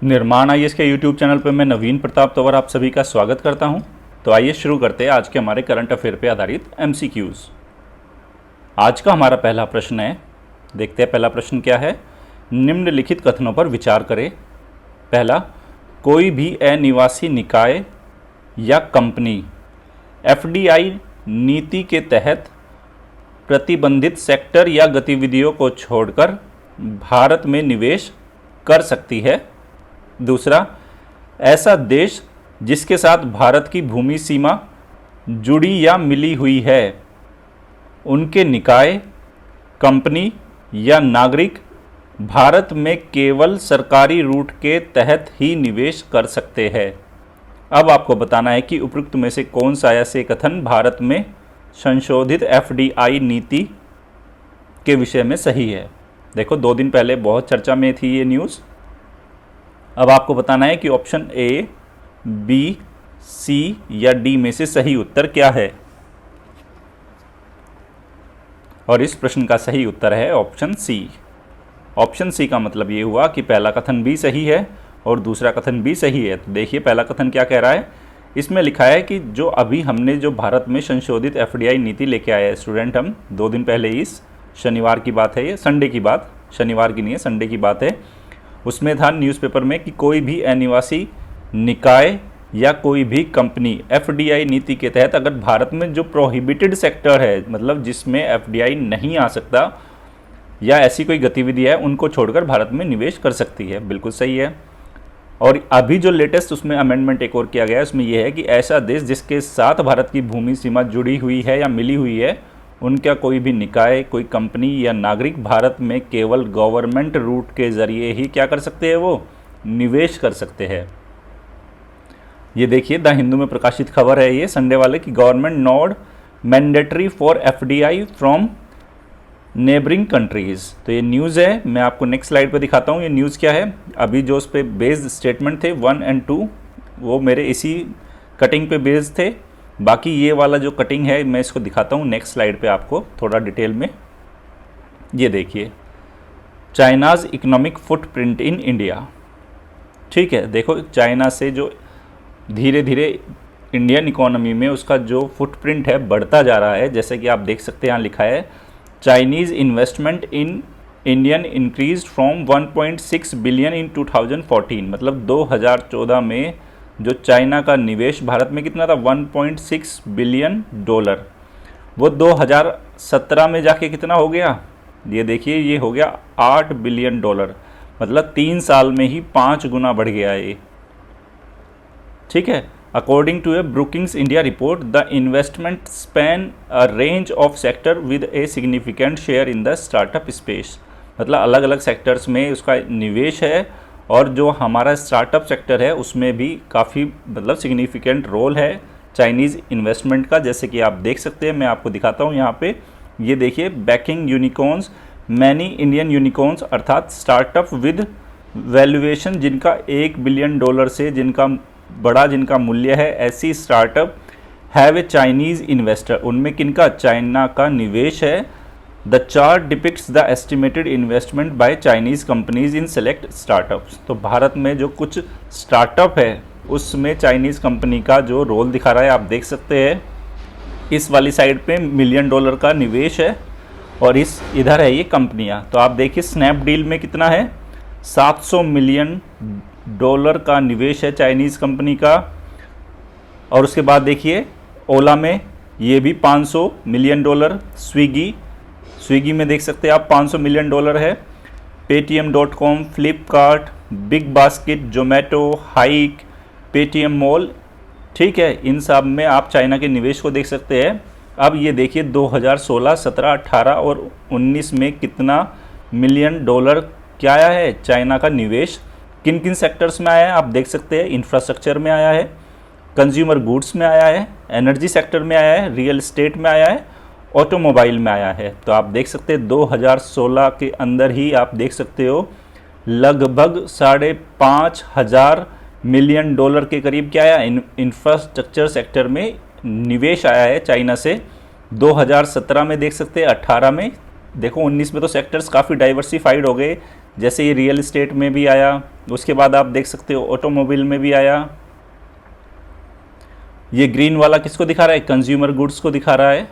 निर्माण आईएएस के YouTube channel पर मैं नवीन प्रताप तंवर आप सभी का स्वागत करता हूं। तो आइए शुरू करते हैं आज के हमारे करंट अफेयर पे आधारित एमसीक्यूज। आज का हमारा पहला प्रश्न है, देखते हैं पहला प्रश्न क्या है। निम्नलिखित कथनों पर विचार करें। पहला, कोई भी अनिवासी निकाय या कंपनी एफडीआई नीति के तहत प्रतिबंधित सेक्टर या गतिविधियों को छोड़कर भारत में निवेश कर सकती है। दूसरा, ऐसा देश जिसके साथ भारत की भूमि सीमा जुड़ी या मिली हुई है, उनके निकाय, कंपनी या नागरिक भारत में केवल सरकारी रूट के तहत ही निवेश कर सकते हैं। अब आपको बताना है कि उपरोक्त में से कौन सा ऐसे कथन भारत में संशोधित एफडीआई नीति के विषय में सही है। देखो, 2 दिन पहले बहुत चर्चा में थी ये न्यूज़। अब आपको बताना है कि ऑप्शन ए, बी, सी या डी में से सही उत्तर क्या है। और इस प्रश्न का सही उत्तर है ऑप्शन सी। ऑप्शन सी का मतलब ये हुआ कि पहला कथन भी सही है और दूसरा कथन भी सही है। तो देखिए पहला कथन क्या कह रहा है। इसमें लिखा है कि जो अभी हमने जो भारत में संशोधित एफडीआई नीति लेके आए हैं स्टूडेंट, हम 2 दिन पहले, इस शनिवार की बात है, ये संडे की बात, शनिवार की नहीं है, संडे की बात है। उसमें था न्यूज़पेपर में कि कोई भी अनिवासी निकाय या कोई भी कंपनी एफडीआई नीति के तहत अगर भारत में जो प्रोहिबिटेड सेक्टर है, मतलब जिसमें एफडीआई नहीं आ सकता या ऐसी कोई गतिविधि है, उनको छोड़कर भारत में निवेश कर सकती है। बिल्कुल सही है। और अभी जो लेटेस्ट उसमें अमेंडमेंट एक और किया गया है, उसमें यह है कि ऐसा देश जिसके साथ भारत की भूमि सीमा जुड़ी हुई है या मिली हुई है, उनका कोई भी निकाय, कोई कंपनी या नागरिक भारत में केवल गवर्नमेंट रूट के ज़रिए ही क्या कर सकते हैं, वो निवेश कर सकते हैं। ये देखिए द हिंदू में प्रकाशित खबर है ये संडे वाले की, government node mandatory for FDI from neighbouring countries. तो ये न्यूज़ है, मैं आपको नेक्स्ट स्लाइड पे दिखाता हूँ ये न्यूज़ क्या है। अभी जो उस पर बेस्ड स्टेटमेंट थे 1 और 2, वो मेरे इसी कटिंग पे बेस्ड थे। बाकी ये वाला जो कटिंग है मैं इसको दिखाता हूँ नेक्स्ट स्लाइड पे आपको थोड़ा डिटेल में। ये देखिए, China's economic footprint in India. ठीक है, देखो चाइना से जो धीरे धीरे इंडियन इकोनॉमी में उसका जो फुटप्रिंट है बढ़ता जा रहा है। जैसे कि आप देख सकते हैं यहाँ लिखा है, Chinese investment in Indian increase from 1.6 billion in 2014। मतलब 2014 में जो चाइना का निवेश भारत में कितना था, 1.6 बिलियन डॉलर। वो 2017 में जाके कितना हो गया, ये देखिए, ये हो गया 8 बिलियन डॉलर। मतलब 3 साल में ही 5 गुना बढ़ गया है ये। ठीक है, according to a Brookings India report, the investment span a range of sector with a significant share in the startup space. मतलब अलग अलग सेक्टर्स में उसका निवेश है और जो हमारा स्टार्टअप सेक्टर है उसमें भी काफ़ी मतलब सिग्निफिकेंट रोल है चाइनीज़ इन्वेस्टमेंट का। जैसे कि आप देख सकते हैं, मैं आपको दिखाता हूँ यहाँ पे, ये देखिए, banking unicorns many Indian unicorns, अर्थात स्टार्टअप विद वैल्यूएशन जिनका 1 बिलियन डॉलर से जिनका मूल्य है, ऐसी startup have a Chinese investor. उनमें किनका, चाइना का निवेश है। The chart depicts the estimated investment by Chinese companies in select startups. तो भारत में जो कुछ स्टार्टअप है उसमें चाइनीज़ कंपनी का जो रोल दिखा रहा है, आप देख सकते हैं इस वाली साइड पे मिलियन डॉलर का निवेश है और इस इधर है ये कंपनियां। तो आप देखिए स्नैपडील में कितना है, 700 मिलियन डॉलर का निवेश है चाइनीज़ कंपनी का। और उसके बाद देखिए ओला में ये भी 500 मिलियन डॉलर। स्विगी में देख सकते हैं आप 500 मिलियन डॉलर है। paytm.com, Flipkart, big basket, Zomato, hike, Paytm mall. ठीक है, इन सब में आप चाइना के निवेश को देख सकते हैं। अब ये देखिए 2016, 17, 18 और 19 में कितना मिलियन डॉलर क्या आया है चाइना का निवेश। किन किन सेक्टर्स में आया है आप देख सकते हैं, इंफ्रास्ट्रक्चर में आया है, कंज्यूमर गुड्स में आया है, एनर्जी सेक्टर में आया है, रियल एस्टेट में आया है, ऑटोमोबाइल में आया है। तो आप देख सकते हैं 2016 के अंदर ही आप देख सकते हो लगभग 5,500 मिलियन डॉलर के करीब क्या आया, इंफ्रास्ट्रक्चर सेक्टर में निवेश आया है चाइना से। 2017 में देख सकते हैं, 18 में देखो, 19 में तो सेक्टर्स काफ़ी डाइवर्सिफाइड हो गए। जैसे ये रियल एस्टेट में भी आया, उसके बाद आप देख सकते हो ऑटोमोबाइल में भी आया। ये ग्रीन वाला किसको दिखा रहा है? कंज्यूमर गुड्स को दिखा रहा है।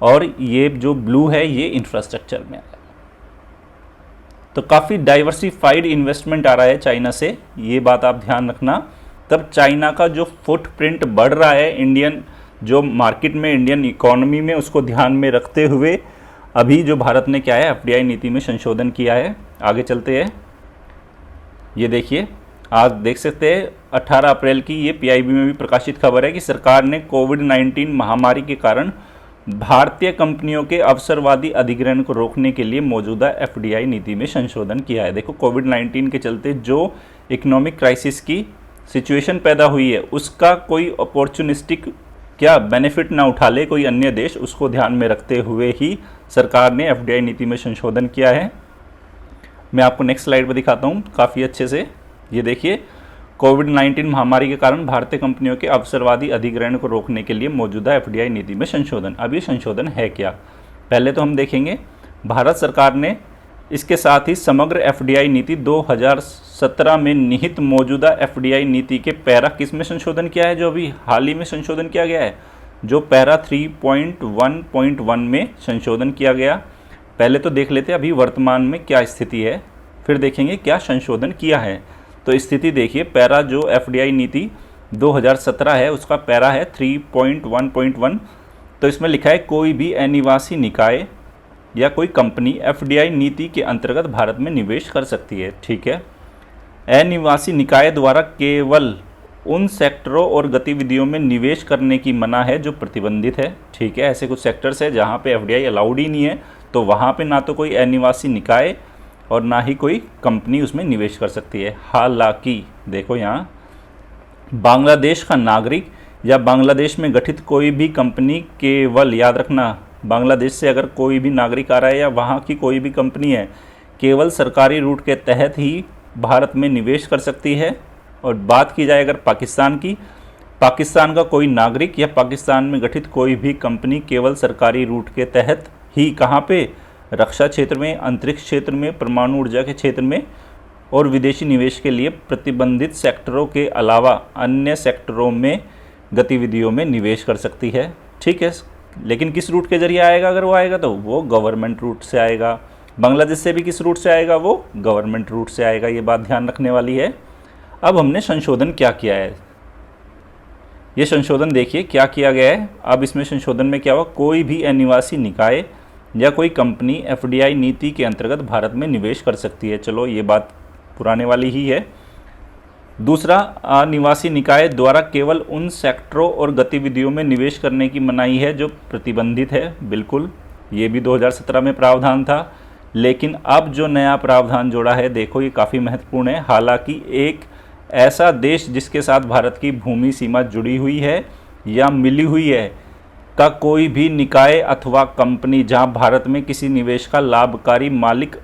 और ये जो ब्लू है ये इंफ्रास्ट्रक्चर में आया। तो काफ़ी डाइवर्सिफाइड इन्वेस्टमेंट आ रहा है चाइना से, ये बात आप ध्यान रखना। तब चाइना का जो फुटप्रिंट बढ़ रहा है इंडियन जो मार्केट में, इंडियन इकोनॉमी में, उसको ध्यान में रखते हुए अभी जो भारत ने क्या है, एफडीआई नीति में संशोधन किया है। आगे चलते हैं। ये देखिए, आज देख सकते हैं 18 अप्रैल की ये पीआईबी में भी प्रकाशित खबर है कि सरकार ने कोविड-19 महामारी के कारण भारतीय कंपनियों के अवसरवादी अधिग्रहण को रोकने के लिए मौजूदा एफडीआई नीति में संशोधन किया है। देखो, कोविड-19 के चलते जो इकोनॉमिक क्राइसिस की सिचुएशन पैदा हुई है, उसका कोई अपॉर्चुनिस्टिक क्या बेनिफिट ना उठा ले कोई अन्य देश, उसको ध्यान में रखते हुए ही सरकार ने एफडीआई नीति में संशोधन किया है। मैं आपको नेक्स्ट स्लाइड पर दिखाता हूँ काफ़ी अच्छे से। ये देखिए, कोविड-19 महामारी के कारण भारतीय कंपनियों के अवसरवादी अधिग्रहण को रोकने के लिए मौजूदा एफडीआई नीति में संशोधन। अब ये संशोधन है क्या, पहले तो हम देखेंगे। भारत सरकार ने इसके साथ ही समग्र एफडीआई नीति 2017 में निहित मौजूदा एफडीआई नीति के पैरा किस में संशोधन किया है, जो अभी हाल ही में संशोधन किया गया है, जो पैरा 3.1.1 में संशोधन किया गया। पहले तो देख लेते हैं अभी वर्तमान में क्या स्थिति है, फिर देखेंगे क्या संशोधन किया है। तो स्थिति देखिए, पैरा जो एफडीआई नीति 2017 है उसका पैरा है 3.1.1। तो इसमें लिखा है कोई भी अनिवासी निकाय या कोई कंपनी एफडीआई नीति के अंतर्गत भारत में निवेश कर सकती है। ठीक है, अनिवासी निकाय द्वारा केवल उन सेक्टरों और गतिविधियों में निवेश करने की मना है जो प्रतिबंधित है। ठीक है, ऐसे कुछ सेक्टर्स है जहाँ पे एफडीआई अलाउड ही नहीं है, तो वहाँ पे ना तो कोई अनिवासी निकाय और ना ही कोई कंपनी उसमें निवेश कर सकती है। हालांकि देखो यहाँ, बांग्लादेश का नागरिक या बांग्लादेश में गठित कोई भी कंपनी केवल, याद रखना, बांग्लादेश से अगर कोई भी नागरिक आ रहा है या वहाँ की कोई भी कंपनी है, केवल सरकारी रूट के तहत ही भारत में निवेश कर सकती है। और बात की जाए अगर पाकिस्तान की, पाकिस्तान का कोई नागरिक या पाकिस्तान में गठित कोई भी कंपनी केवल सरकारी रूट के तहत ही, कहाँ पे, रक्षा क्षेत्र में, अंतरिक्ष क्षेत्र में, परमाणु ऊर्जा के क्षेत्र में और विदेशी निवेश के लिए प्रतिबंधित सेक्टरों के अलावा अन्य सेक्टरों में गतिविधियों में निवेश कर सकती है। ठीक है, लेकिन किस रूट के जरिए आएगा? अगर वो आएगा तो वो गवर्नमेंट रूट से आएगा। बांग्लादेश से भी किस रूट से आएगा? वो गवर्नमेंट रूट से आएगा। ये बात ध्यान रखने वाली है। अब हमने संशोधन क्या किया है, ये संशोधन देखिए क्या किया गया है। अब इसमें संशोधन में क्या हुआ, कोई भी अनिवासी निकाय या कोई कंपनी एफडीआई नीति के अंतर्गत भारत में निवेश कर सकती है। चलो, ये बात पुराने वाली ही है। दूसरा, अनिवासी निकाय द्वारा केवल उन सेक्टरों और गतिविधियों में निवेश करने की मनाही है जो प्रतिबंधित है। बिल्कुल, ये भी 2017 में प्रावधान था, लेकिन अब जो नया प्रावधान जोड़ा है, देखो ये काफ़ी महत्वपूर्ण है। हालांकि एक ऐसा देश जिसके साथ भारत की भूमि सीमा जुड़ी हुई है या मिली हुई है का कोई भी निकाय अथवा कंपनी जहां भारत में किसी निवेश का लाभकारी मालिक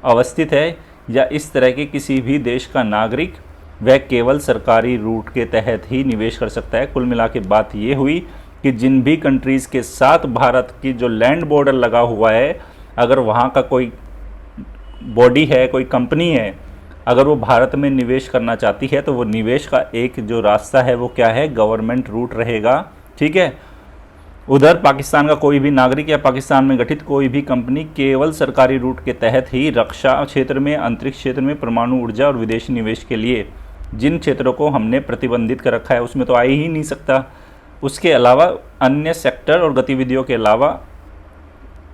अवस्थित है या इस तरह के किसी भी देश का नागरिक, वह केवल सरकारी रूट के तहत ही निवेश कर सकता है। कुल मिला के बात ये हुई कि जिन भी कंट्रीज़ के साथ भारत की जो लैंड बॉर्डर लगा हुआ है, अगर वहाँ का कोई बॉडी है, कोई कंपनी है, अगर वो भारत में निवेश करना चाहती है तो वो निवेश का एक जो रास्ता है वो क्या है, गवर्नमेंट रूट रहेगा। ठीक है, उधर पाकिस्तान का कोई भी नागरिक या पाकिस्तान में गठित कोई भी कंपनी केवल सरकारी रूट के तहत ही रक्षा क्षेत्र में, अंतरिक्ष क्षेत्र में, परमाणु ऊर्जा और विदेशी निवेश के लिए जिन क्षेत्रों को हमने प्रतिबंधित कर रखा है उसमें तो आ ही नहीं सकता। उसके अलावा अन्य सेक्टर और गतिविधियों के अलावा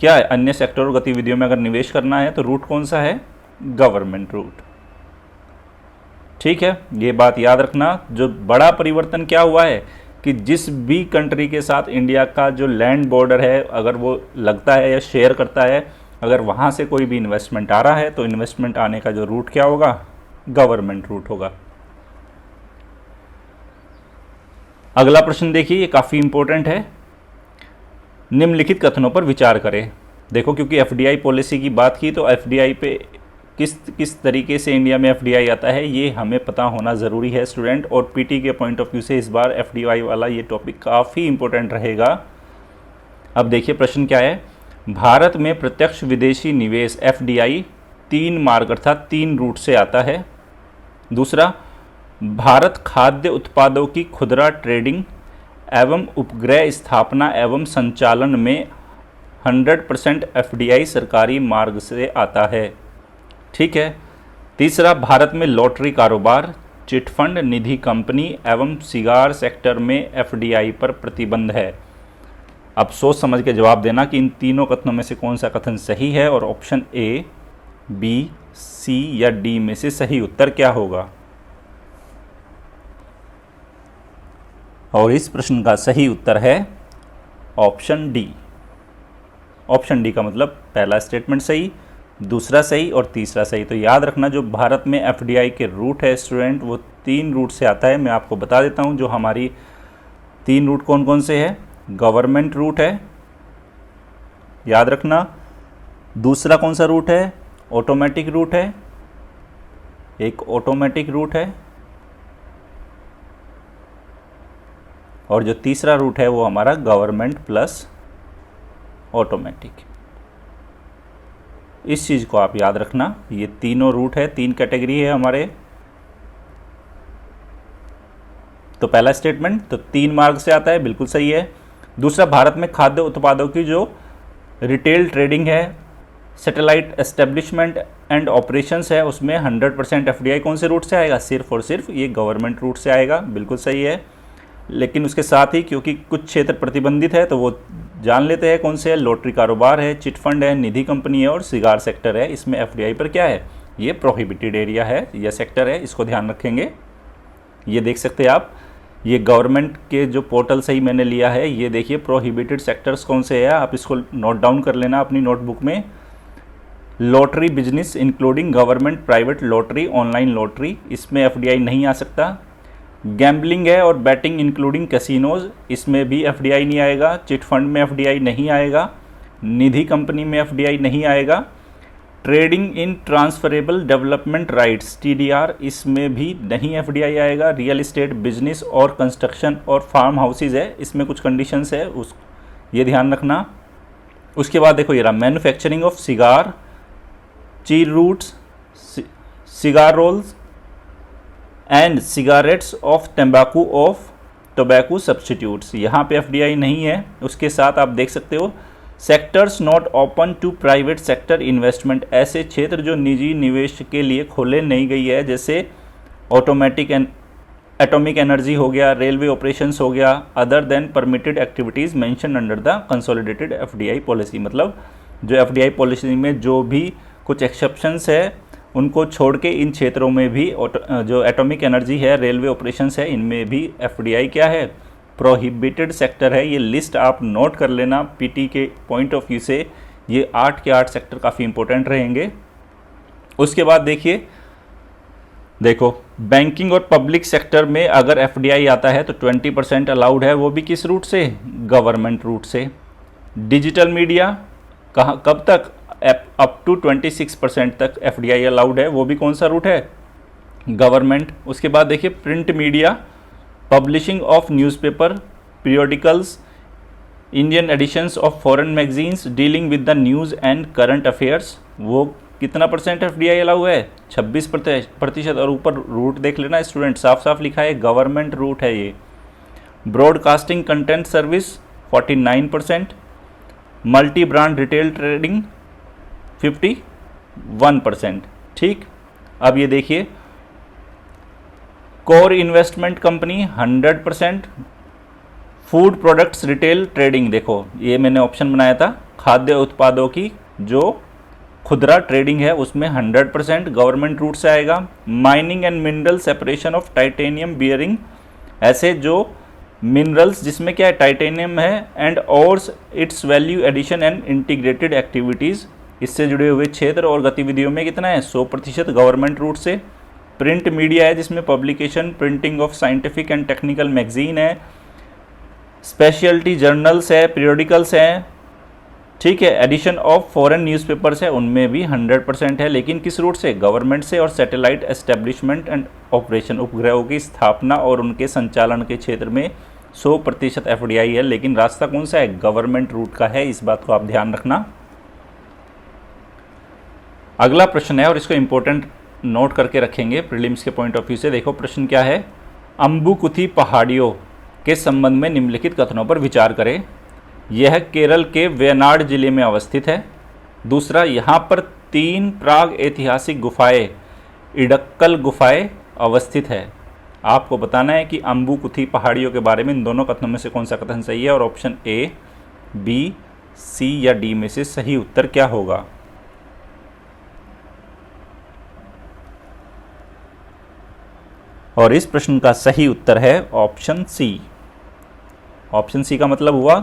क्या है, अन्य सेक्टर और गतिविधियों में अगर निवेश करना है तो रूट कौन सा है, गवर्नमेंट रूट। ठीक है, ये बात याद रखना। जो बड़ा परिवर्तन क्या हुआ है कि जिस भी कंट्री के साथ इंडिया का जो लैंड बॉर्डर है, अगर वो लगता है या शेयर करता है, अगर वहाँ से कोई भी इन्वेस्टमेंट आ रहा है तो इन्वेस्टमेंट आने का जो रूट क्या होगा, गवर्नमेंट रूट होगा। अगला प्रश्न देखिए, ये काफ़ी इंपॉर्टेंट है। निम्नलिखित कथनों पर विचार करें। देखो, क्योंकि एफडीआई पॉलिसी की बात की तो एफडीआई पे किस तरीके से इंडिया में एफडीआई आता है ये हमें पता होना ज़रूरी है स्टूडेंट। और पीटी के पॉइंट ऑफ व्यू से इस बार एफडीआई वाला ये टॉपिक काफ़ी इंपॉर्टेंट रहेगा। अब देखिए प्रश्न क्या है, भारत में प्रत्यक्ष विदेशी निवेश एफडीआई 3 मार्ग अर्थात 3 रूट से आता है। दूसरा, भारत खाद्य उत्पादों की खुदरा ट्रेडिंग एवं उपग्रह स्थापना एवं संचालन में 100% एफडीआई सरकारी मार्ग से आता है। ठीक है। तीसरा, भारत में लॉटरी कारोबार, चिटफंड, निधि कंपनी एवं सिगार सेक्टर में एफडीआई पर प्रतिबंध है। अब सोच समझ के जवाब देना कि इन तीनों कथनों में से कौन सा कथन सही है और ऑप्शन ए, बी, सी या डी में से सही उत्तर क्या होगा। और इस प्रश्न का सही उत्तर है ऑप्शन डी। ऑप्शन डी का मतलब पहला स्टेटमेंट सही, दूसरा सही और तीसरा सही। तो याद रखना, जो भारत में एफडीआई के रूट है स्टूडेंट, वो 3 रूट से आता है। मैं आपको बता देता हूँ जो हमारी 3 रूट कौन कौन से हैं। गवर्नमेंट रूट है, याद रखना। दूसरा कौन सा रूट है, ऑटोमेटिक रूट है, एक ऑटोमेटिक रूट है। और जो तीसरा रूट है वो हमारा गवर्नमेंट प्लस ऑटोमेटिक। इस चीज़ को आप याद रखना, ये तीनों रूट है, 3 कैटेगरी है हमारे। तो पहला स्टेटमेंट तो 3 मार्ग से आता है, बिल्कुल सही है। दूसरा, भारत में खाद्य उत्पादों की जो रिटेल ट्रेडिंग है, सैटेलाइट एस्टेब्लिशमेंट एंड ऑपरेशंस है, उसमें 100% एफडीआई कौन से रूट से आएगा, सिर्फ और सिर्फ ये गवर्नमेंट रूट से आएगा, बिल्कुल सही है। लेकिन उसके साथ ही क्योंकि कुछ क्षेत्र प्रतिबंधित है तो वो जान लेते हैं कौन से है। लॉटरी कारोबार है, चिटफंड है, निधि कंपनी है और सिगार सेक्टर है। इसमें एफडीआई पर क्या है, ये प्रोहिबिटेड एरिया है या सेक्टर है, इसको ध्यान रखेंगे। ये देख सकते हैं आप, ये गवर्नमेंट के जो पोर्टल से ही मैंने लिया है। ये देखिए प्रोहिबिटेड सेक्टर्स कौन से है, आप इसको नोट डाउन कर लेना अपनी नोटबुक में। Lottery business including government private lottery, online lottery, इसमें एफडीआई नहीं आ सकता। गैम्बलिंग है और बैटिंग इंक्लूडिंग कैसीनोज, इसमें भी एफडीआई नहीं आएगा। चिट फंड में एफडीआई नहीं आएगा। निधि कंपनी में एफडीआई नहीं आएगा। Trading in transferable development rights TDR, इसमें भी नहीं एफडीआई आएगा। रियल इस्टेट बिजनेस और कंस्ट्रक्शन और फार्म हाउसेज है, इसमें कुछ कंडीशंस है, ये ध्यान रखना। उसके बाद देखो ये रहा, manufacturing of cigar, cheroots, cigar rolls and cigarettes of तंबाकू ऑफ टोबैको सब्सटीट्यूट्स, यहाँ पे एफडीआई नहीं है। उसके साथ आप देख सकते हो sectors not open to private sector investment, ऐसे क्षेत्र जो निजी निवेश के लिए खोले नहीं गई है, जैसे एटॉमिक एनर्जी हो गया, रेलवे ऑपरेशंस हो गया, other than permitted activities mention under the consolidated FDI policy. मतलब जो एफडीआई पॉलिसी में जो भी कुछ एक्सेप्शंस है उनको छोड़ के इन क्षेत्रों में भी जो एटॉमिक एनर्जी है, रेलवे ऑपरेशंस है, इनमें भी एफडीआई क्या है, प्रोहिबिटेड सेक्टर है। ये लिस्ट आप नोट कर लेना पीटी के पॉइंट ऑफ व्यू से, ये 8 के 8 सेक्टर काफ़ी इंपॉर्टेंट रहेंगे। उसके बाद देखिए, देखो बैंकिंग और पब्लिक सेक्टर में अगर एफडीआई आता है तो 20% अलाउड है, वो भी किस रूट से, गवर्नमेंट रूट से। डिजिटल मीडिया कहाँ कब तक, अप टू 26% तक एफडीआई अलाउड है, वो भी कौन सा रूट है, गवर्नमेंट। उसके बाद देखिए print media, publishing of newspaper, periodicals, Indian editions of foreign magazines dealing with the news and current affairs, वो कितना % एफडीआई अलाउ है, 26%। और ऊपर रूट देख लेना स्टूडेंट, साफ साफ लिखा है गवर्नमेंट रूट है ये। Broadcasting content service 49%, multi brand retail trading 51%। ठीक, अब ये देखिए core investment company 100%, food products retail trading, देखो ये मैंने ऑप्शन बनाया था, खाद्य उत्पादों की जो खुदरा ट्रेडिंग है उसमें 100% गवर्नमेंट रूट से आएगा। Mining and mineral separation of titanium bearing, ऐसे जो मिनरल्स जिसमें क्या है, टाइटेनियम है, and ores its value addition and integrated activities, इससे जुड़े हुए क्षेत्र और गतिविधियों में कितना है, 100% गवर्नमेंट रूट से। प्रिंट मीडिया है जिसमें publication printing of scientific and technical magazine है, स्पेशलिटी जर्नल्स है, पीरियोडिकल्स हैं, ठीक है, एडिशन ऑफ फॉरेन न्यूज़पेपर्स है, उनमें भी 100% है, लेकिन किस रूट से, गवर्नमेंट से। और सैटेलाइट एस्टेब्लिशमेंट एंड ऑपरेशन, उपग्रहों की स्थापना और उनके संचालन के क्षेत्र में 100% एफडीआई है, लेकिन रास्ता कौन सा है, गवर्नमेंट रूट का है, इस बात को आप ध्यान रखना। अगला प्रश्न है और इसको इम्पोर्टेंट नोट करके रखेंगे प्रीलिम्स के पॉइंट ऑफ व्यू से। देखो प्रश्न क्या है, अम्बुकुथी पहाड़ियों के संबंध में निम्नलिखित कथनों पर विचार करें। यह केरल के वेनाड जिले में अवस्थित है। दूसरा, यहाँ पर 3 प्राग ऐतिहासिक गुफाएं इडक्कल गुफाएं अवस्थित है। आपको बताना है कि अम्बुकुथी पहाड़ियों के बारे में इन दोनों कथनों में से कौन सा कथन सही है और ऑप्शन ए, बी, सी या डी में से सही उत्तर क्या होगा। और इस प्रश्न का सही उत्तर है ऑप्शन सी। ऑप्शन सी का मतलब हुआ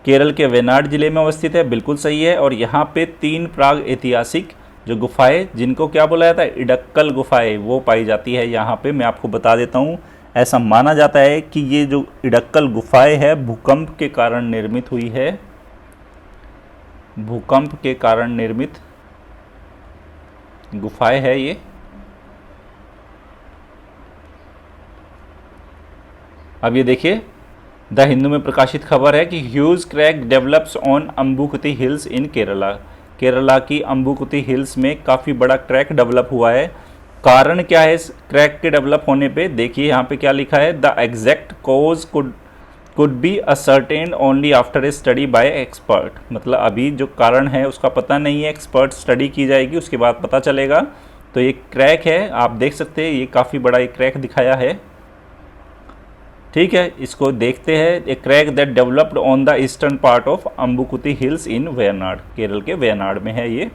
केरल के वेनाड जिले में अवस्थित है, बिल्कुल सही है। और यहाँ पे 3 प्राग ऐतिहासिक जो गुफाएं, जिनको क्या बोला जाता है, इडक्कल गुफाएं, वो पाई जाती है यहाँ पे। मैं आपको बता देता हूँ, ऐसा माना जाता है कि ये जो इडक्कल गुफाएं है भूकंप के कारण निर्मित हुई है, भूकंप के कारण निर्मित गुफाएं है ये। अब ये देखिए, द हिंदू में प्रकाशित खबर है कि huge crack develops on Ambukuthi hills in Kerala. Kerala की अम्बुकुथी हिल्स में काफ़ी बड़ा क्रैक डेवलप हुआ है। कारण क्या है इस क्रैक के डेवलप होने पे, देखिए यहाँ पे क्या लिखा है, the exact cause could be ascertain only after a study bye expert. मतलब अभी जो कारण है उसका पता नहीं है, एक्सपर्ट स्टडी की जाएगी उसके बाद पता चलेगा। तो ये क्रैक है, आप देख सकते हैं ये काफ़ी बड़ा एक क्रैक दिखाया है। ठीक है, इसको देखते हैं। A crack that developed on the eastern part of Ambukuthi hills in Wayanad, Kerala के वेयनाड में है ये।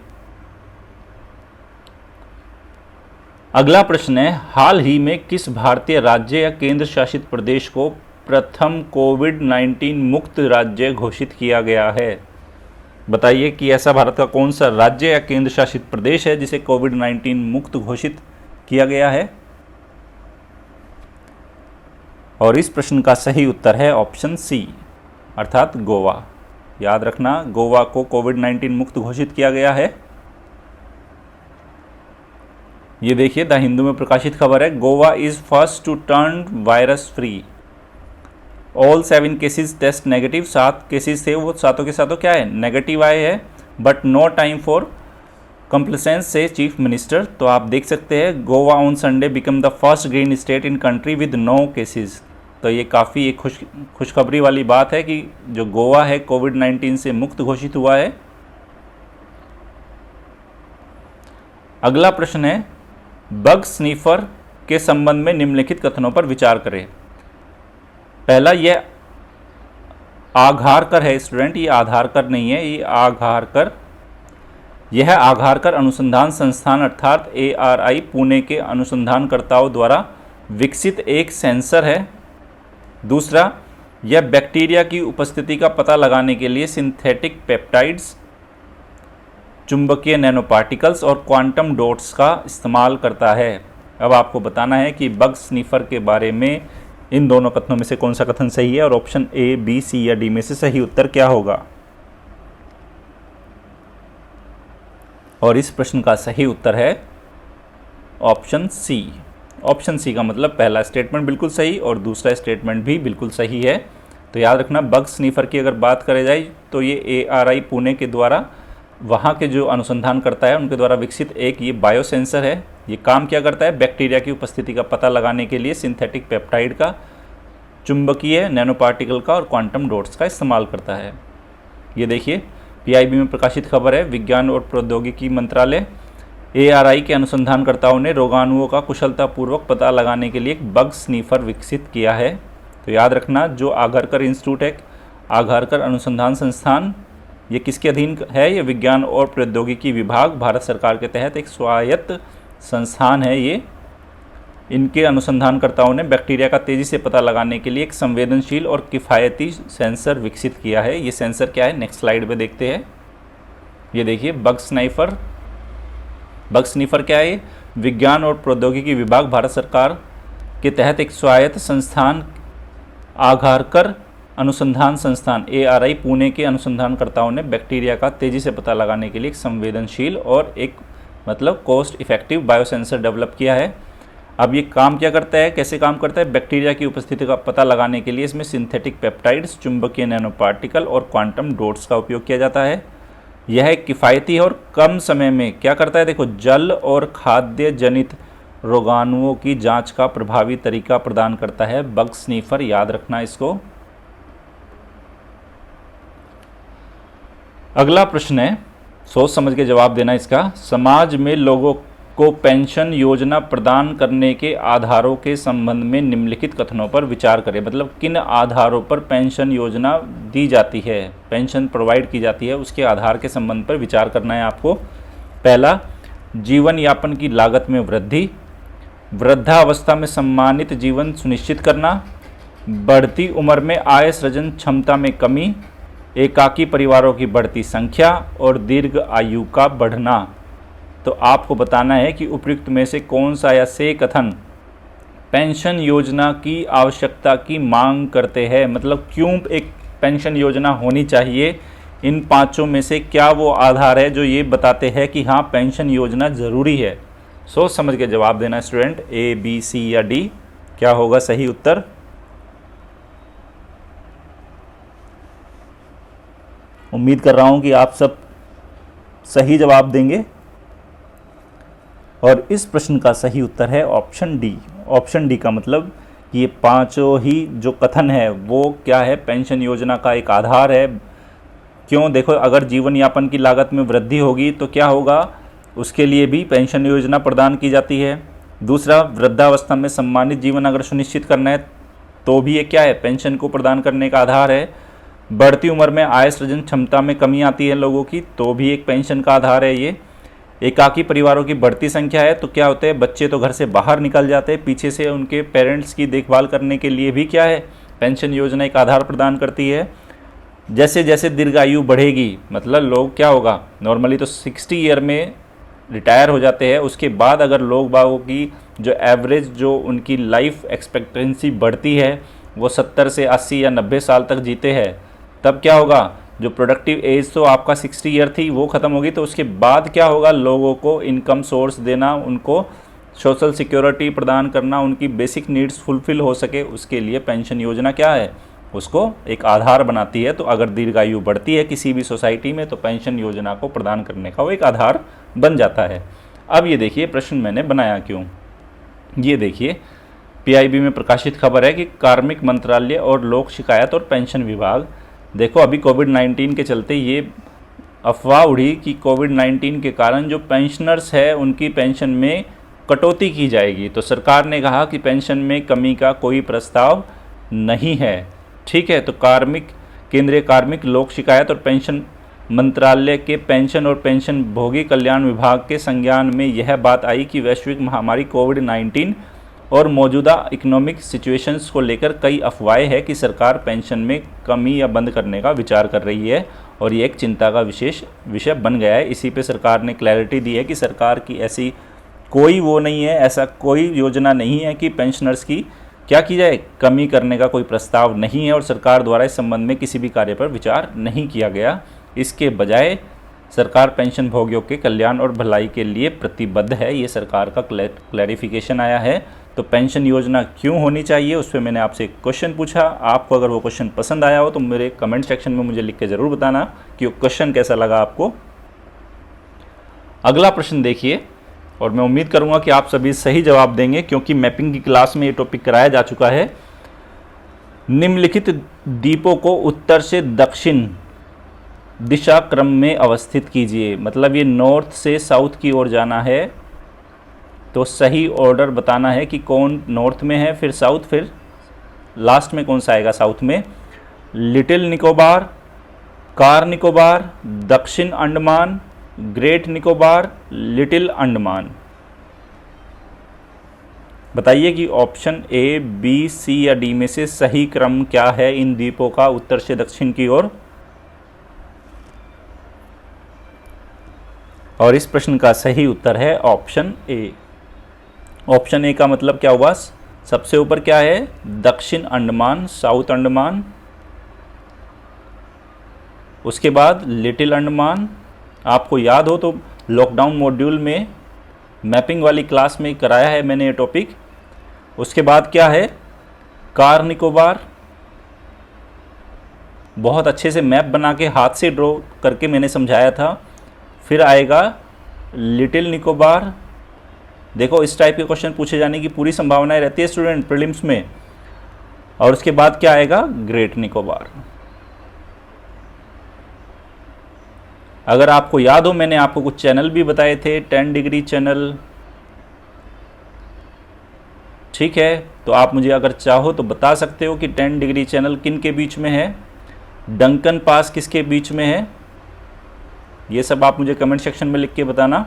अगला प्रश्न है, हाल ही में किस भारतीय राज्य या केंद्र शासित प्रदेश को प्रथम कोविड-19 मुक्त राज्य घोषित किया गया है। बताइए कि ऐसा भारत का कौन सा राज्य या केंद्र शासित प्रदेश है जिसे कोविड-19 मुक्त घोषित किया गया है। और इस प्रश्न का सही उत्तर है ऑप्शन सी, अर्थात गोवा। याद रखना, गोवा को कोविड-19 मुक्त घोषित किया गया है। ये देखिए, द हिंदू में प्रकाशित खबर है, Goa is first to turn virus free. All 7 cases test negative. 7 cases थे, वो सातों के सातों क्या है, नेगेटिव आए हैं। But no time for complacency says chief minister. तो आप देख सकते हैं, Goa on Sunday become the first green state in country with no cases. तो ये काफ़ी एक खुशखबरी वाली बात है कि जो गोवा है कोविड-19 से मुक्त घोषित हुआ है। अगला प्रश्न है, बग स्नीफर के संबंध में निम्नलिखित कथनों पर विचार करें। पहला, यह आघारकर है स्टूडेंट, ये आधारकर नहीं है, ये आघारकर। यह आघारकर अनुसंधान संस्थान अर्थात ARI पुणे के अनुसंधानकर्ताओं द्वारा विकसित एक सेंसर है। दूसरा, यह बैक्टीरिया की उपस्थिति का पता लगाने के लिए सिंथेटिक पेप्टाइड्स, चुंबकीय नैनो पार्टिकल्स और क्वांटम डॉट्स का इस्तेमाल करता है। अब आपको बताना है कि बग स्नीफर के बारे में इन दोनों कथनों में से कौन सा कथन सही है और ऑप्शन ए, बी, सी या डी में से सही उत्तर क्या होगा। और इस प्रश्न का सही उत्तर है ऑप्शन सी। ऑप्शन सी का मतलब पहला स्टेटमेंट बिल्कुल सही और दूसरा स्टेटमेंट भी बिल्कुल सही है। तो याद रखना, बग स्नीफर की अगर बात करें जाए तो ये ARI पुणे के द्वारा, वहाँ के जो अनुसंधान करता है उनके द्वारा विकसित एक ये बायो सेंसर है। ये काम क्या करता है, बैक्टीरिया की उपस्थिति का पता लगाने के लिए सिंथेटिक पेप्टाइड का, चुंबकीय नैनो पार्टिकल का और क्वांटम डॉट्स का इस्तेमाल करता है। ये देखिए, PIB में प्रकाशित खबर है, विज्ञान और प्रौद्योगिकी मंत्रालय ARI के अनुसंधानकर्ताओं ने रोगाणुओं का कुशलतापूर्वक पता लगाने के लिए एक बग स्नीफर विकसित किया है। तो याद रखना, जो आघारकर इंस्टीट्यूट है, आघारकर अनुसंधान संस्थान, ये किसके अधीन है, ये विज्ञान और प्रौद्योगिकी विभाग, भारत सरकार के तहत एक स्वायत्त संस्थान है ये। इनके अनुसंधानकर्ताओं ने बैक्टीरिया का तेज़ी से पता लगाने के लिए एक संवेदनशील और किफ़ायती सेंसर विकसित किया है। ये सेंसर क्या है, नेक्स्ट स्लाइड पे देखते हैं। ये देखिए, बग स्नीफर क्या है, विज्ञान और प्रौद्योगिकी विभाग, भारत सरकार के तहत एक स्वायत्त संस्थान, आघारकर अनुसंधान संस्थान ARI पुणे के अनुसंधानकर्ताओं ने बैक्टीरिया का तेज़ी से पता लगाने के लिए एक संवेदनशील और एक मतलब कॉस्ट इफेक्टिव बायोसेंसर डेवलप किया है। अब ये काम क्या करता है, कैसे काम करता है, बैक्टीरिया की उपस्थिति का पता लगाने के लिए इसमें सिंथेटिक पेप्टाइड्स, चुंबकीय नैनो पार्टिकल और क्वांटम डॉट्स का उपयोग किया जाता है। यह किफ़ायती और कम समय में क्या करता है, देखो, जल और खाद्य जनित रोगाणुओं की जांच का प्रभावी तरीका प्रदान करता है। बग स्नीफर, याद रखना इसको। अगला प्रश्न है, सोच समझ के जवाब देना इसका। समाज में लोगों को पेंशन योजना प्रदान करने के आधारों के संबंध में निम्नलिखित कथनों पर विचार करें। मतलब किन आधारों पर पेंशन योजना दी जाती है, पेंशन प्रोवाइड की जाती है, उसके आधार के संबंध पर विचार करना है आपको। पहला, जीवन यापन की लागत में वृद्धि, वृद्धावस्था में सम्मानित जीवन सुनिश्चित करना, बढ़ती उम्र में आय सृजन क्षमता में कमी, एकाकी परिवारों की बढ़ती संख्या और दीर्घ आयु का बढ़ना। तो आपको बताना है कि उपयुक्त में से कौन सा या से कथन पेंशन योजना की आवश्यकता की मांग करते हैं। मतलब क्यों एक पेंशन योजना होनी चाहिए, इन पांचों में से क्या वो आधार है जो ये बताते हैं कि हाँ पेंशन योजना ज़रूरी है। सोच समझ के जवाब देना स्टूडेंट। ए, बी, सी या डी, क्या होगा सही उत्तर। उम्मीद कर रहा हूं कि आप सब सही जवाब देंगे और इस प्रश्न का सही उत्तर है ऑप्शन डी। ऑप्शन डी का मतलब ये पांचों ही जो कथन है वो क्या है, पेंशन योजना का एक आधार है। क्यों, देखो, अगर जीवन यापन की लागत में वृद्धि होगी तो क्या होगा, उसके लिए भी पेंशन योजना प्रदान की जाती है। दूसरा, वृद्धावस्था में सम्मानित जीवन अगर सुनिश्चित करना है तो भी ये क्या है, पेंशन को प्रदान करने का आधार है। बढ़ती उम्र में आय सृजन क्षमता में कमी आती है लोगों की, तो भी एक पेंशन का आधार है ये। एकाकी परिवारों की बढ़ती संख्या है, तो क्या होते हैं, बच्चे तो घर से बाहर निकल जाते हैं, पीछे से उनके पेरेंट्स की देखभाल करने के लिए भी क्या है, पेंशन योजना एक आधार प्रदान करती है। जैसे जैसे दीर्घायु बढ़ेगी, मतलब लोग क्या होगा, नॉर्मली तो 60 ईयर में रिटायर हो जाते हैं, उसके बाद अगर लोग बागों की जो एवरेज जो उनकी लाइफ एक्सपेक्टेंसी बढ़ती है वो 70 से 80 या 90 साल तक जीते हैं, तब क्या होगा, जो प्रोडक्टिव एज तो आपका 60 ईयर थी वो ख़त्म होगी, तो उसके बाद क्या होगा, लोगों को इनकम सोर्स देना, उनको सोशल सिक्योरिटी प्रदान करना, उनकी बेसिक नीड्स फुलफिल हो सके, उसके लिए पेंशन योजना क्या है, उसको एक आधार बनाती है। तो अगर दीर्घायु बढ़ती है किसी भी सोसाइटी में तो पेंशन योजना को प्रदान करने का वो एक आधार बन जाता है। अब ये देखिए प्रश्न मैंने बनाया क्यों, ये देखिए पीआईबी में प्रकाशित खबर है कि कार्मिक मंत्रालय और लोक शिकायत और पेंशन विभाग, देखो अभी कोविड-19 के चलते ये अफवाह उड़ी कि कोविड-19 के कारण जो पेंशनर्स है उनकी पेंशन में कटौती की जाएगी, तो सरकार ने कहा कि पेंशन में कमी का कोई प्रस्ताव नहीं है। ठीक है, तो केंद्रीय कार्मिक लोक शिकायत और पेंशन मंत्रालय के पेंशन और पेंशन भोगी कल्याण विभाग के संज्ञान में यह बात आई कि वैश्विक महामारी कोविड-19 और मौजूदा इकोनॉमिक सिचुएशंस को लेकर कई अफवाहें हैं कि सरकार पेंशन में कमी या बंद करने का विचार कर रही है और ये एक चिंता का विशेष विषय बन गया है। इसी पे सरकार ने क्लैरिटी दी है कि सरकार की ऐसी कोई वो नहीं है, ऐसा कोई योजना नहीं है कि पेंशनर्स की क्या की जाए, कमी करने का कोई प्रस्ताव नहीं है और सरकार द्वारा इस संबंध में किसी भी कार्य पर विचार नहीं किया गया। इसके बजाय सरकार पेंशन भोगियों के कल्याण और भलाई के लिए प्रतिबद्ध है, ये सरकार का क्लैरिफिकेशन आया है। तो पेंशन योजना क्यों होनी चाहिए उस पर मैंने आपसे एक क्वेश्चन पूछा। आपको अगर वो क्वेश्चन पसंद आया हो तो मेरे कमेंट सेक्शन में मुझे लिख के ज़रूर बताना कि वो क्वेश्चन कैसा लगा आपको। अगला प्रश्न देखिए, और मैं उम्मीद करूंगा कि आप सभी सही जवाब देंगे क्योंकि मैपिंग की क्लास में ये टॉपिक कराया जा चुका है। निम्नलिखित द्वीपों को उत्तर से दक्षिण दिशा क्रम में अवस्थित कीजिए। मतलब ये नॉर्थ से साउथ की ओर जाना है, तो सही ऑर्डर बताना है कि कौन नॉर्थ में है, फिर साउथ, फिर लास्ट में कौन सा आएगा साउथ में। लिटिल निकोबार, कार निकोबार, दक्षिण अंडमान, ग्रेट निकोबार, लिटिल अंडमान। बताइए कि ऑप्शन ए, बी, सी या डी में से सही क्रम क्या है इन द्वीपों का उत्तर से दक्षिण की ओर। और इस प्रश्न का सही उत्तर है ऑप्शन ए। ऑप्शन ए का मतलब क्या हुआ, सबसे ऊपर क्या है, दक्षिण अंडमान, साउथ अंडमान, उसके बाद लिटिल अंडमान। आपको याद हो तो लॉकडाउन मॉड्यूल में मैपिंग वाली क्लास में कराया है मैंने ये टॉपिक। उसके बाद क्या है, कार निकोबार, बहुत अच्छे से मैप बना के हाथ से ड्रॉ करके मैंने समझाया था। फिर आएगा लिटिल निकोबार। देखो इस टाइप के क्वेश्चन पूछे जाने की पूरी संभावनाएं रहती है स्टूडेंट प्रीलिम्स में। और उसके बाद क्या आएगा, ग्रेट निकोबार। अगर आपको याद हो, मैंने आपको कुछ चैनल भी बताए थे, 10 डिग्री चैनल, ठीक है। तो आप मुझे अगर चाहो तो बता सकते हो कि 10 डिग्री चैनल किन के बीच में है, डंकन पास किसके बीच में है, ये सब आप मुझे कमेंट सेक्शन में लिख के बताना।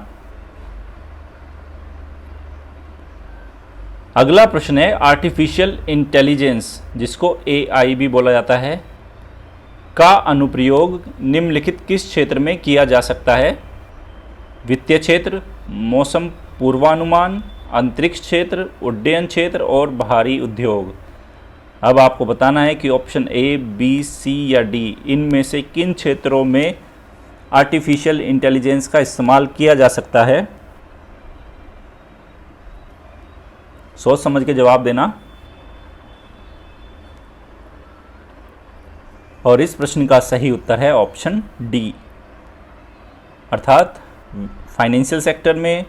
अगला प्रश्न है आर्टिफिशियल इंटेलिजेंस, जिसको AI भी बोला जाता है, का अनुप्रयोग निम्नलिखित किस क्षेत्र में किया जा सकता है? वित्तीय क्षेत्र, मौसम पूर्वानुमान, अंतरिक्ष क्षेत्र, उड्डयन क्षेत्र और बाहरी उद्योग। अब आपको बताना है कि ऑप्शन A, B, C या D इनमें से किन क्षेत्रों में आर्टिफिशियल इंटेलिजेंस का इस्तेमाल किया जा सकता है। सोच समझ के जवाब देना। और इस प्रश्न का सही उत्तर है ऑप्शन D, अर्थात फाइनेंशियल सेक्टर में,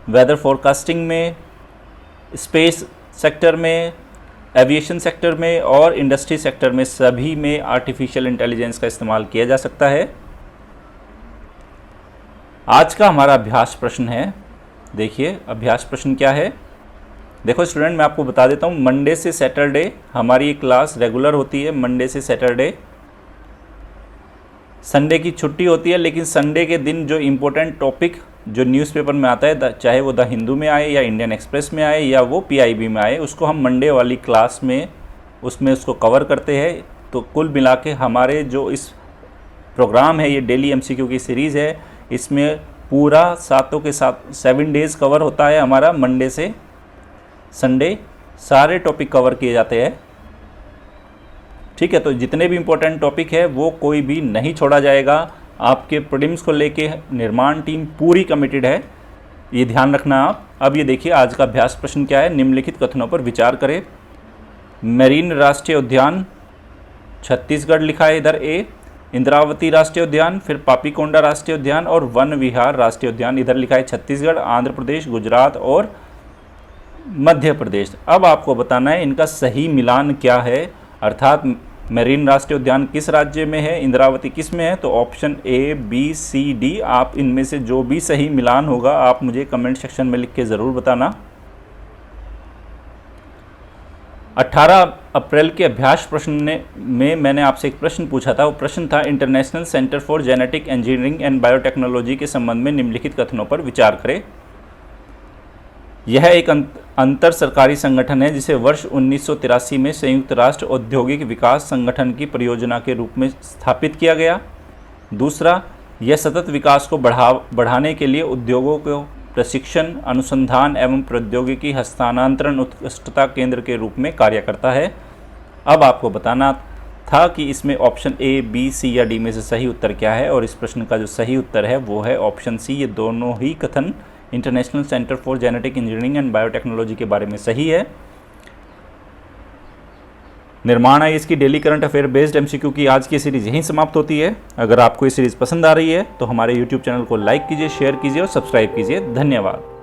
वेदर फोरकास्टिंग में, स्पेस सेक्टर में, एविएशन सेक्टर में और इंडस्ट्री सेक्टर में, सभी में आर्टिफिशियल इंटेलिजेंस का इस्तेमाल किया जा सकता है। आज का हमारा अभ्यास प्रश्न है, देखिए अभ्यास प्रश्न क्या है। देखो स्टूडेंट, मैं आपको बता देता हूँ, मंडे से सैटरडे हमारी क्लास रेगुलर होती है। मंडे से सैटरडे, संडे की छुट्टी होती है, लेकिन संडे के दिन जो इम्पोर्टेंट टॉपिक जो न्यूज़पेपर में आता है, चाहे वो द हिंदू में आए या इंडियन एक्सप्रेस में आए या वो PIB में आए, उसको हम मंडे वाली क्लास में उसको कवर करते हैं। तो कुल मिला के हमारे जो इस प्रोग्राम है, ये डेली MCQ की सीरीज़ है, इसमें पूरा 7 के 7 डेज़ कवर होता है हमारा। मंडे से संडे सारे टॉपिक कवर किए जाते हैं, ठीक है। तो जितने भी इम्पोर्टेंट टॉपिक है वो कोई भी नहीं छोड़ा जाएगा। आपके प्रीलिम्स को लेके निर्माण टीम पूरी कमिटेड है, ये ध्यान रखना आप। अब ये देखिए आज का अभ्यास प्रश्न क्या है, निम्नलिखित कथनों पर विचार करें। मेरीन राष्ट्रीय उद्यान छत्तीसगढ़ लिखा है इधर A, इंद्रावती राष्ट्रीय उद्यान, फिर पापीकोंडा राष्ट्रीय उद्यान और वन विहार राष्ट्रीय उद्यान इधर लिखा है छत्तीसगढ़, आंध्र प्रदेश, गुजरात और मध्य प्रदेश। अब आपको बताना है इनका सही मिलान क्या है, अर्थात मेरीन राष्ट्रीय उद्यान किस राज्य में है, इंद्रावती किस में है। तो option A, B, C, D, आप इनमें से जो भी सही मिलान होगा आप मुझे कमेंट सेक्शन में लिख के ज़रूर बताना। 18 अप्रैल के अभ्यास प्रश्न में मैंने आपसे एक प्रश्न पूछा था। वो प्रश्न था international centre for genetic engineering and biotechnology के संबंध में निम्नलिखित कथनों पर विचार करें। यह एक अंतर सरकारी संगठन है जिसे वर्ष 1983 में संयुक्त राष्ट्र औद्योगिक विकास संगठन की परियोजना के रूप में स्थापित किया गया। दूसरा, यह सतत विकास को बढ़ाने के लिए उद्योगों को प्रशिक्षण, अनुसंधान एवं प्रौद्योगिकी हस्तांतरण उत्कृष्टता केंद्र के रूप में कार्य करता है। अब आपको बताना था कि इसमें ऑप्शन A, B, C या D में से सही उत्तर क्या है, और इस प्रश्न का जो सही उत्तर है वो है ऑप्शन C। ये दोनों ही कथन international centre for genetic engineering and biotechnology के बारे में सही है। निर्माण है इसकी daily current affair based MCQ की आज की सीरीज यहीं समाप्त होती है। अगर आपको ये सीरीज पसंद आ रही है तो हमारे YouTube चैनल को लाइक कीजिए, शेयर कीजिए और सब्सक्राइब कीजिए। धन्यवाद।